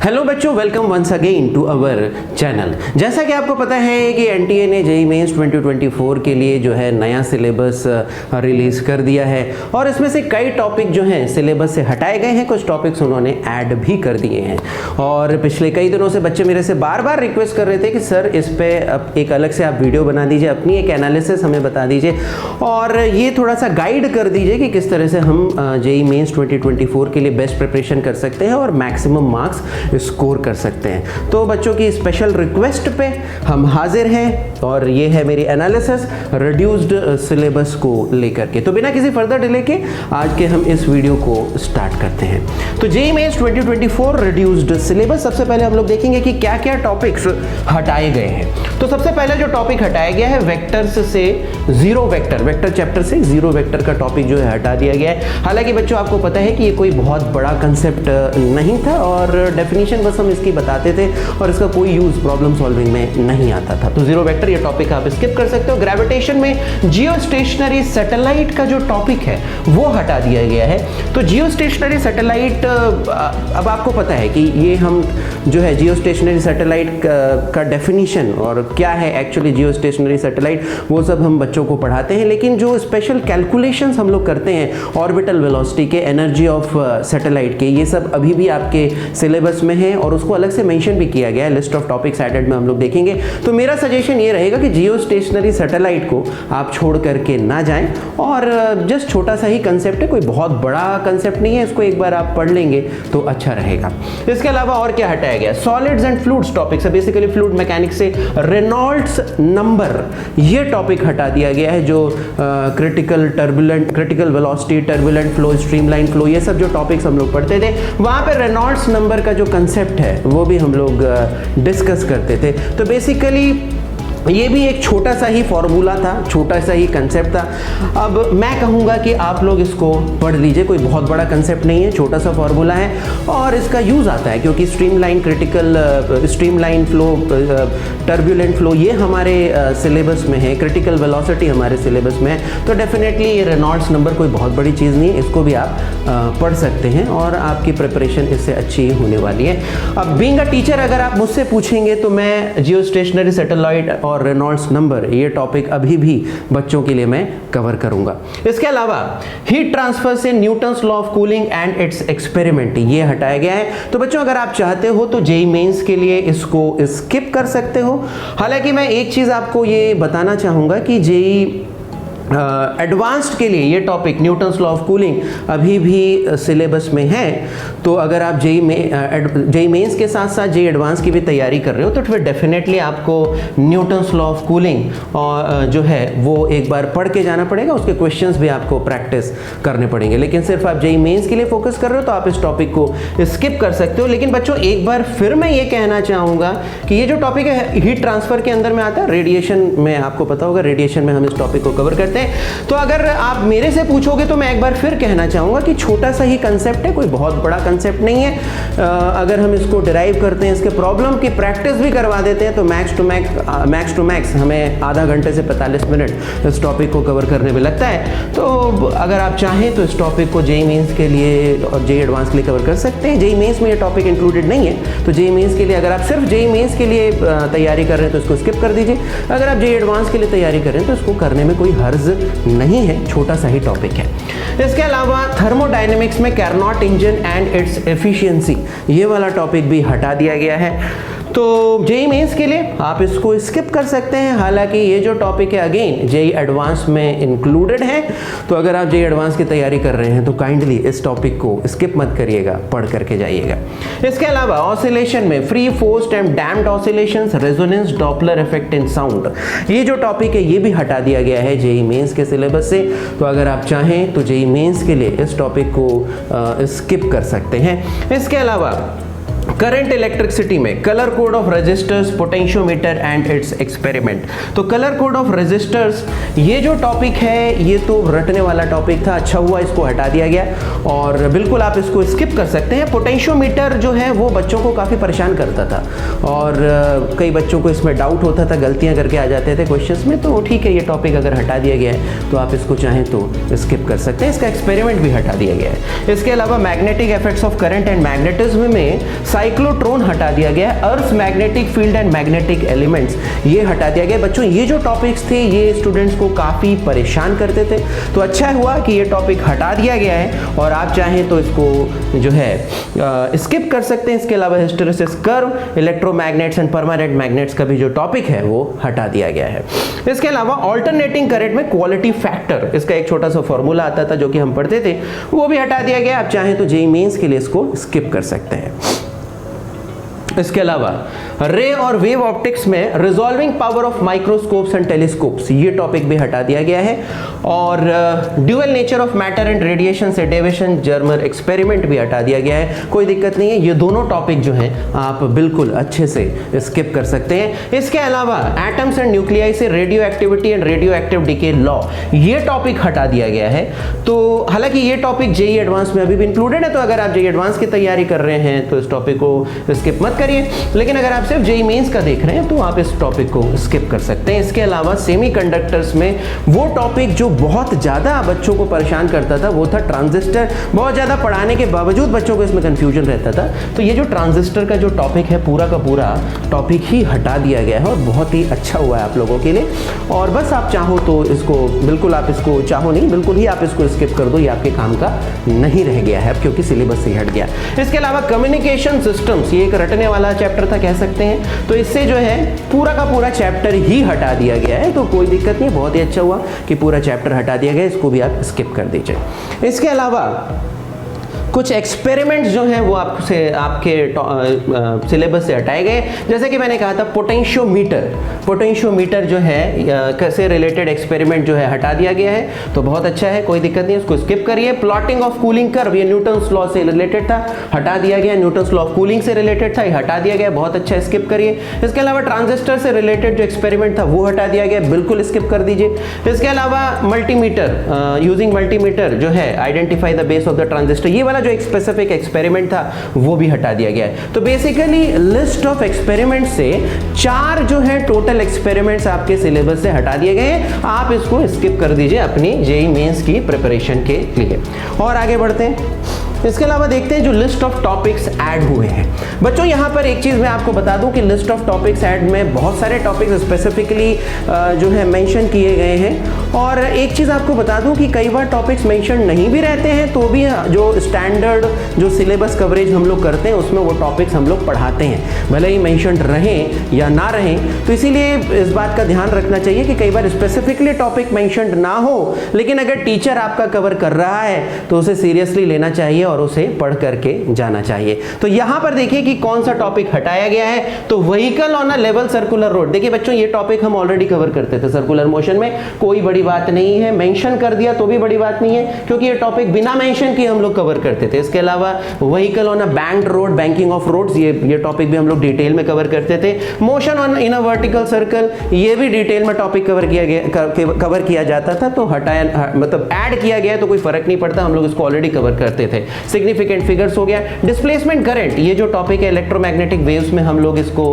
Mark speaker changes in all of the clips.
Speaker 1: Hello बच्चों, welcome once again to our channel. जैसा कि आपको पता है कि एनटीए ने जेईई मेंस 2024 के लिए जो है नया सिलेबस रिलीज कर दिया है और इसमें से कई टॉपिक जो हैं सिलेबस से हटाए गए हैं, कुछ टॉपिक्स उन्होंने ऐड भी कर दिए हैं। और पिछले कई दिनों से बच्चे मेरे से बार बार रिक्वेस्ट कर रहे थे कि सर इस पे एक अलग से आप वीडियो बना दीजिए, अपनी एक एनालिसिस हमें बता दीजिए और ये थोड़ा सा गाइड कर दीजिए कि किस तरह से हम जेईई मेंस 2024 के लिए बेस्ट प्रिपरेशन कर सकते हैं और मैक्सिमम मार्क्स स्कोर कर सकते हैं। तो बच्चों की स्पेशल रिक्वेस्ट पे हम हाजिर हैं और ये है मेरी एनालिसिस रिड्यूस्ड सिलेबस को लेकर के। तो बिना किसी फर्दर डिले के आज के हम इस वीडियो को स्टार्ट करते हैं। तो जेईई मेंस 2024 रिड्यूस्ड सिलेबस, सबसे पहले हम लोग देखेंगे कि क्या क्या टॉपिक्स हटाए गए हैं। तो सबसे पहले जो टॉपिक हटाया गया है वेक्टर्स से जीरो वेक्टर चैप्टर से जीरो वेक्टर का टॉपिक जो है हटा दिया गया है। हालांकि बच्चों आपको पता है कि ये कोई बहुत बड़ा कंसेप्ट नहीं था और डेफिनेशन बस हम इसकी बताते थे और इसका कोई यूज प्रॉब्लम सॉल्विंग में नहीं आता था। तो जीरो वेक्टर ये टॉपिक आप स्किप कर सकते हो। ग्रेविटेशन में जियो स्टेशनरी सैटेलाइट का जो टॉपिक है वो हटा दिया गया है। तो जियो स्टेशनरी सैटेलाइट, अब आपको पता है कि ये हम जो है जियो स्टेशनरी सैटेलाइट का डेफिनेशन और क्या है एक्चुअली जियो स्टेशनरी सैटेलाइट, वो सब हम बच्चों को पढ़ाते हैं। लेकिन जो स्पेशल कैलकुलेशंस हम लोग करते हैं ऑर्बिटल वेलोसिटी के, एनर्जी ऑफ सैटेलाइट के, ये सब अभी भी आपके सिलेबस में है और उसको अलग से मेंशन भी किया गया है। लिस्ट ऑफ टॉपिक्स एडेड में हम लोग देखेंगे। तो मेरा सजेशन ये रहेगा कि जियो स्टेशनरी सैटेलाइट को आप छोड़ करके ना जाएं और जस्ट छोटा सा ही कंसेप्ट है, कोई बहुत बड़ा कंसेप्ट नहीं है, इसको एक बार आप पढ़ लेंगे तो अच्छा रहेगा। इसके अलावा और क्या हटाया गया? सॉलिड्स एंड फ्लूइड्स टॉपिक से, बेसिकली फ्लूइड मैकेनिक्स से रेनॉल्ड्स नंबर, ये टॉपिक हटा दिया गया है। जो critical turbulent, critical velocity, turbulent flow, streamline flow, ये सब जो टॉपिक्स हम लोग पढ़ते थे, वहां पे रेनॉल्ड्स नंबर का जो कंसेप्ट है वो भी हम लोग डिस्कस करते थे। तो बेसिकली ये भी एक छोटा सा ही फॉर्मूला था, छोटा सा ही कंसेप्ट था। अब मैं कहूँगा कि आप लोग इसको पढ़ लीजिए, कोई बहुत बड़ा कंसेप्ट नहीं है, छोटा सा फॉर्मूला है और इसका यूज़ आता है क्योंकि streamline, critical streamline flow, turbulent flow ये हमारे सिलेबस में है, क्रिटिकल वेलोसिटी हमारे सिलेबस में है। तो डेफिनेटली ये रेनॉल्ड्स नंबर कोई बहुत बड़ी चीज़ नहीं है, इसको भी आप पढ़ सकते हैं और आपकी प्रिपरेशन इससे अच्छी होने वाली है। अब बीइंग अ टीचर अगर आप मुझसे पूछेंगे तो मैं जियो स्टेशनरी सैटेलाइट और रेनॉल्ड्स नंबर ये टॉपिक अभी भी बच्चों के लिए मैं कवर करूंगा। इसके अलावा हीट ट्रांसफर से Newton's law of cooling and its experiment, ये हटाया गया है। तो बच्चों अगर आप चाहते हो तो जेईई मेंस के लिए इसको स्किप कर सकते हो। हालांकि मैं एक चीज आपको ये बताना चाहूंगा कि जेईई एडवांस्ड के लिए ये topic Newton's law of cooling अभी भी सिलेबस में है। तो अगर आप जेईई मेंस के साथ साथ जेईई एडवांस की भी तैयारी कर रहे हो तो फिर डेफिनेटली आपको न्यूटन्स लॉ ऑफ कूलिंग और जो है वो एक बार पढ़ के जाना पड़ेगा, उसके क्वेश्चंस भी आपको प्रैक्टिस करने पड़ेंगे। लेकिन सिर्फ आप जेईई मेंस के लिए फोकस कर रहे हो तो आप इस टॉपिक को स्किप कर सकते हो। लेकिन बच्चों एक बार फिर मैं ये कहना चाहूँगा कि ये जो टॉपिक है हीट ट्रांसफर के अंदर में आता है, रेडिएशन में आपको पता होगा, रेडिएशन में हम इस टॉपिक को कवर करते हैं। तो अगर आप मेरे से पूछोगे तो मैं एक बार फिर कहना चाहूंगा कि छोटा सा ही कंसेप्ट है, कोई बहुत बड़ा कंसेप्ट नहीं है। अगर हम इसको डिराइव करते हैं, इसके प्रॉब्लम की प्रैक्टिस भी करवा देते हैं तो मैक्स टू मैक्स हमें आधा घंटे से 45 मिनट इस टॉपिक को कवर करने में लगता है। तो अगर आप चाहें तो इस टॉपिक को जेईई मेंस के लिए और जेईई एडवांस के लिए कवर कर सकते हैं। जेईई मेंस में ये टॉपिक इंक्लूडेड नहीं है, तो जेईई मेंस के लिए अगर आप सिर्फ जेईई मेंस के लिए तैयारी कर रहे हैं तो इसको स्किप कर दीजिए। अगर आप जेईई एडवांस के लिए तैयारी कर रहे हैं तो इसको करने में कोई हर्ज नहीं है, छोटा सा ही टॉपिक है। इसके अलावा थर्मोडायनेमिक्स में Carnot engine and its efficiency, ये वाला टॉपिक भी हटा दिया गया है। तो जेईई मेंस के लिए आप इसको स्किप कर सकते हैं। हालांकि ये जो टॉपिक है अगेन जेईई एडवांस में इंक्लूडेड है। तो अगर आप जेईई एडवांस की तैयारी कर रहे हैं तो काइंडली इस टॉपिक को स्किप मत करिएगा, पढ़ करके जाइएगा। इसके अलावा ऑसिलेशन में free forced and damped oscillations, resonance, Doppler effect in sound, ये जो टॉपिक है ये भी हटा दिया गया है जेईई मेंस के सिलेबस से। तो अगर आप चाहें तो जेईई मेंस के लिए इस टॉपिक को स्किप कर सकते हैं। इसके अलावा करंट इलेक्ट्रिसिटी में colour code of resistors, potentiometer and its experiment. तो कलर कोड ऑफ रेजिस्टर्स ये जो टॉपिक है ये तो रटने वाला टॉपिक था, अच्छा हुआ इसको हटा दिया गया और बिल्कुल आप इसको स्किप कर सकते हैं। पोटेंशियोमीटर जो है वो बच्चों को काफ़ी परेशान करता था और कई बच्चों को इसमें डाउट होता था, गलतियां करके आ जाते थे क्वेश्चंस में। तो ठीक है, ये टॉपिक अगर हटा दिया गया है तो आप इसको चाहें तो स्किप कर सकते हैं। इसका एक्सपेरिमेंट भी हटा दिया गया है। इसके अलावा magnetic effects of current and magnetism में साइक्लोट्रॉन हटा दिया गया है, earth magnetic field and magnetic elements ये हटा दिया गया। बच्चों ये जो टॉपिक्स थे ये स्टूडेंट्स को काफ़ी परेशान करते थे, तो अच्छा हुआ कि ये टॉपिक हटा दिया गया है और आप चाहें तो इसको जो है स्किप कर सकते हैं। इसके अलावा hysteresis curve, electromagnets and permanent magnets का भी जो टॉपिक है वो हटा दिया गया है। इसके अलावा ऑल्टरनेटिंग करंट में क्वालिटी फैक्टर, इसका एक छोटा सा फॉर्मूला आता था जो कि हम पढ़ते थे, वो भी हटा दिया गया। आप चाहें तो जेईई मेंस के लिए इसको स्किप कर सकते हैं। इसके अलावा रे और वेव ऑप्टिक्स में resolving power of microscopes and telescopes ये टॉपिक भी हटा दिया गया है और dual nature of matter and radiation से डेविएशन जर्मर एक्सपेरिमेंट भी हटा दिया गया है। कोई दिक्कत नहीं है, ये दोनों टॉपिक जो हैं आप बिल्कुल अच्छे से स्किप कर सकते हैं। इसके अलावा एटम्स एंड न्यूक्लियाई से radio activity and radio active decay law ये टॉपिक हटा दिया गया है। तो हालांकि ये टॉपिक जेईई एडवांस में अभी भी इंक्लूडेड है, तो अगर आप जेईई एडवांस की तैयारी कर रहे हैं तो इस टॉपिक को स्किप मत करिए, लेकिन अगर आप सिर्फ जेईई मेंस का देख रहे हैं तो आप इस टॉपिक को स्किप कर सकते हैं। इसके अलावा सेमीकंडक्टर्स में वो टॉपिक जो बहुत ज़्यादा बच्चों को परेशान करता था वो था ट्रांजिस्टर। बहुत ज़्यादा पढ़ाने के बावजूद बच्चों को इसमें कंफ्यूजन रहता था, तो ये जो ट्रांजिस्टर का जो टॉपिक है पूरा का पूरा टॉपिक ही हटा दिया गया है और बहुत ही अच्छा हुआ है आप लोगों के लिए। और बस आप चाहो तो इसको बिल्कुल, आप इसको चाहो नहीं, बिल्कुल ही आप इसको स्किप कर दो, ये आपके काम का नहीं रह गया है क्योंकि सिलेबस से हट गया। इसके अलावा कम्युनिकेशन सिस्टम्स ये एक रटने वाला चैप्टर था कह सकते हैं, तो इससे जो है पूरा का पूरा चैप्टर ही हटा दिया गया है। तो कोई दिक्कत नहीं, बहुत ही अच्छा हुआ कि पूरा चैप्टर हटा दिया गया, इसको भी आप स्किप कर दीजिए। इसके अलावा कुछ एक्सपेरिमेंट्स जो हैं वो आपसे आपके सिलेबस से हटाए गए, जैसे कि मैंने कहा था पोटेंशियोमीटर जो है कैसे रिलेटेड एक्सपेरिमेंट जो है हटा दिया गया है, तो बहुत अच्छा है, कोई दिक्कत नहीं, उसको स्किप करिए। प्लॉटिंग ऑफ कूलिंग कर्व ये न्यूटन्स लॉ से रिलेटेड था, हटा दिया गया। न्यूटन्स लॉ ऑफ कूलिंग से रिलेटेड था, ये हटा दिया गया, बहुत अच्छा, स्किप करिए। इसके अलावा ट्रांजिस्टर से रिलेटेड जो एक्सपेरिमेंट था वो हटा दिया गया, बिल्कुल स्किप कर दीजिए। इसके अलावा मल्टीमीटर, यूजिंग मल्टीमीटर जो है identify the base of the transistor, ये वाला जो एक स्पेसिफिक एक्सपेरिमेंट था वो भी हटा दिया गया है। तो बेसिकली लिस्ट ऑफ एक्सपेरिमेंट से 4 जो है टोटल एक्सपेरिमेंट्स आपके सिलेबस से हटा दिए गए हैं, आप इसको स्किप कर दीजिए अपनी जेईई मेंस की प्रिपरेशन के लिए। और आगे बढ़ते हैं, इसके अलावा देखते हैं जो लिस्ट ऑफ टॉपिक्स ऐड हुए हैं। बच्चों यहाँ पर एक चीज़ मैं आपको बता दूं कि लिस्ट ऑफ टॉपिक्स ऐड में बहुत सारे टॉपिक्स स्पेसिफिकली जो है मेंशन किए गए हैं, और एक चीज़ आपको बता दूं कि कई बार टॉपिक्स मेंशन नहीं भी रहते हैं तो भी जो स्टैंडर्ड जो सिलेबस कवरेज हम लोग करते हैं उसमें वो टॉपिक्स हम लोग पढ़ाते हैं, भले ही मेंशन रहें या ना रहें। तो इसीलिए इस बात का ध्यान रखना चाहिए कि कई बार स्पेसिफिकली टॉपिक मेंशन ना हो, लेकिन अगर टीचर आपका कवर कर रहा है तो उसे सीरियसली लेना चाहिए और उसे पढ़ करके जाना चाहिए। तो यहां पर देखिए कि कौन सा टॉपिक हटाया गया है, तो vehicle on a level circular road. देखिए बच्चों ये टॉपिक हम ऑलरेडी कवर करते थे सर्कुलर मोशन में, कोई बड़ी बात नहीं है, मेंशन कर दिया तो भी बड़ी बात नहीं है क्योंकि ये टॉपिक बिना मेंशन किए हम लोग कवर करते थे। इसके अलावा vehicle on a banked road, banking of roads, ये टॉपिक भी हम लोग डिटेल में कवर करते थे। Motion on in a vertical circle, ये भी डिटेल में टॉपिक कवर किया जाता था, तो हटाया मतलब ऐड किया गया तो कोई फर्क नहीं पड़ता, हम लोग इसको ऑलरेडी कवर करते थे। सिग्निफिकेंट फिगर्स हो गया। डिस्प्लेसमेंट करंट, ये जो टॉपिक है इलेक्ट्रोमैग्नेटिक वेव्स में हम लोग इसको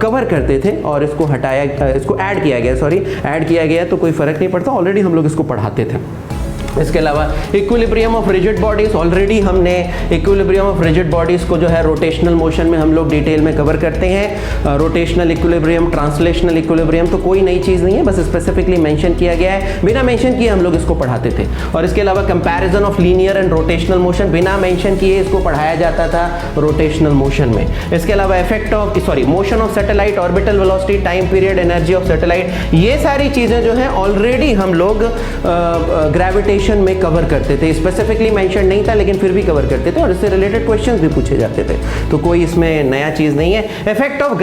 Speaker 1: कवर करते थे और इसको हटाया, इसको ऐड किया गया, तो कोई फर्क नहीं पड़ता, ऑलरेडी हम लोग इसको पढ़ाते थे। इसके अलावा equilibrium of rigid bodies, already हमने इक्विलिब्रियम ऑफ रिजिड बॉडीज को जो है रोटेशनल मोशन में हम लोग डिटेल में कवर करते हैं। रोटेशनल इक्विलिब्रियम, ट्रांसलेशनल इक्विलिब्रियम, तो कोई नई चीज़ नहीं है, बस स्पेसिफिकली मेंशन किया गया है, बिना मेंशन किए हम लोग इसको पढ़ाते थे। और इसके अलावा comparison of linear and rotational motion, बिना मेंशन किए इसको पढ़ाया जाता था रोटेशनल मोशन में। इसके अलावा motion of satellite, orbital velocity, time period, energy of satellite, ये सारी चीज़ें जो है ऑलरेडी हम लोग ग्रेविटेशन में कवर करते थे। स्पेसिफिकली मेंशन नहीं था लेकिन फिर भी कवर करते थे और इससे रिलेटेड क्वेश्चंस भी पूछे जाते थे, तो कोई इसमें नया चीज नहीं है। Effect of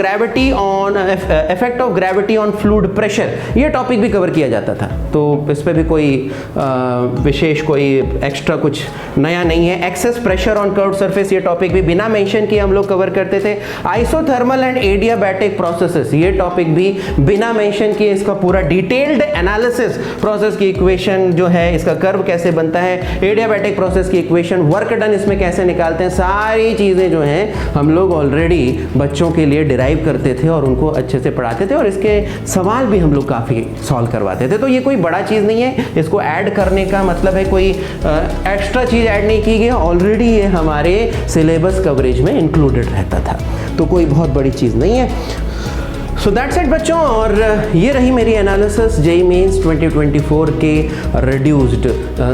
Speaker 1: gravity on fluid pressure, ये टॉपिक भी कवर किया जाता था, तो इस पे भी कोई विशेष कोई एक्स्ट्रा कुछ नया नहीं है। Excess pressure on curved surface, ये टॉपिक भी बिना मेंशन किए हम लोग कवर करते थे। आइसोथर्मल एंड एडियाबैटिक प्रोसेसेस, ये टॉपिक भी बिना मेंशन किए इसका पूरा डिटेल्ड एनालिसिस, प्रोसेस की इक्वेशन जो है, इसका कर्व कैसे बनता है, एडियाबैटिक प्रोसेस की इक्वेशन, वर्क डन इसमें कैसे निकालते हैं, सारी चीज़ें जो हैं हम लोग ऑलरेडी बच्चों के लिए डिराइव करते थे और उनको अच्छे से पढ़ाते थे और इसके सवाल भी हम लोग काफ़ी सॉल्व करवाते थे। तो ये कोई बड़ा चीज़ नहीं है, इसको ऐड करने का मतलब है कोई एक्स्ट्रा चीज़ ऐड नहीं की गई, ऑलरेडी ये हमारे सिलेबस कवरेज में इंक्लूडेड रहता था, तो कोई बहुत बड़ी चीज़ नहीं है। सो दैट्स इट बच्चों, और ये रही मेरी एनालिसिस जेईई मेंस 2024 के रिड्यूस्ड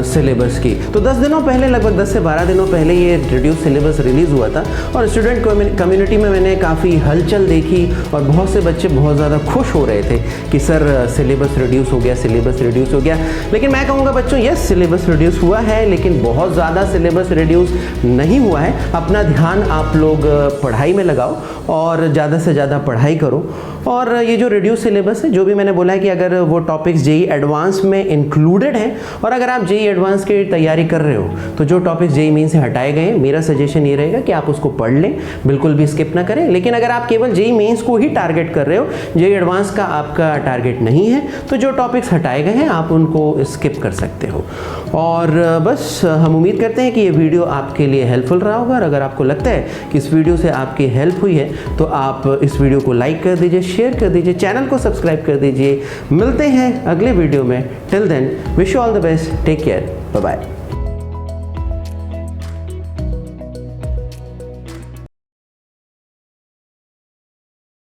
Speaker 1: सिलेबस की। तो 10 दिनों पहले, लगभग 10 से 12 दिनों पहले ये रिड्यूस सिलेबस रिलीज़ हुआ था और स्टूडेंट कम्युनिटी में मैंने काफ़ी हलचल देखी और बहुत से बच्चे बहुत ज़्यादा खुश हो रहे थे कि सर सिलेबस रिड्यूस हो गया, सिलेबस रिड्यूस हो गया। लेकिन मैं कहूँगा बच्चों, यस सिलेबस रिड्यूस हुआ है, लेकिन बहुत ज़्यादा सिलेबस रिड्यूस नहीं हुआ है। अपना ध्यान आप लोग पढ़ाई में लगाओ और ज़्यादा से ज़्यादा पढ़ाई करो। और ये जो रिड्यूस सिलेबस है, जो भी मैंने बोला है कि अगर वो टॉपिक्स जेईई एडवांस में इंक्लूडेड हैं और अगर आप जेईई एडवांस की तैयारी कर रहे हो तो जो टॉपिक्स जेईई मेन से हटाए गए हैं, मेरा सजेशन ये रहेगा कि आप उसको पढ़ लें, बिल्कुल भी स्किप ना करें। लेकिन अगर आप केवल जेईई मेंस को ही टारगेट कर रहे हो, जेईई एडवांस का आपका टारगेट नहीं है, तो जो टॉपिक्स हटाए गए हैं आप उनको स्किप कर सकते हो। और बस हम उम्मीद करते हैं कि ये वीडियो आपके लिए हेल्पफुल रहा होगा, और अगर आपको लगता है कि इस वीडियो से आपकी हेल्प हुई है तो आप इस वीडियो को लाइक कर दीजिए, शेयर कर दीजिए, चैनल को सब्सक्राइब कर दीजिए। मिलते हैं अगले वीडियो में। Till then wish you all the best, take care, bye bye.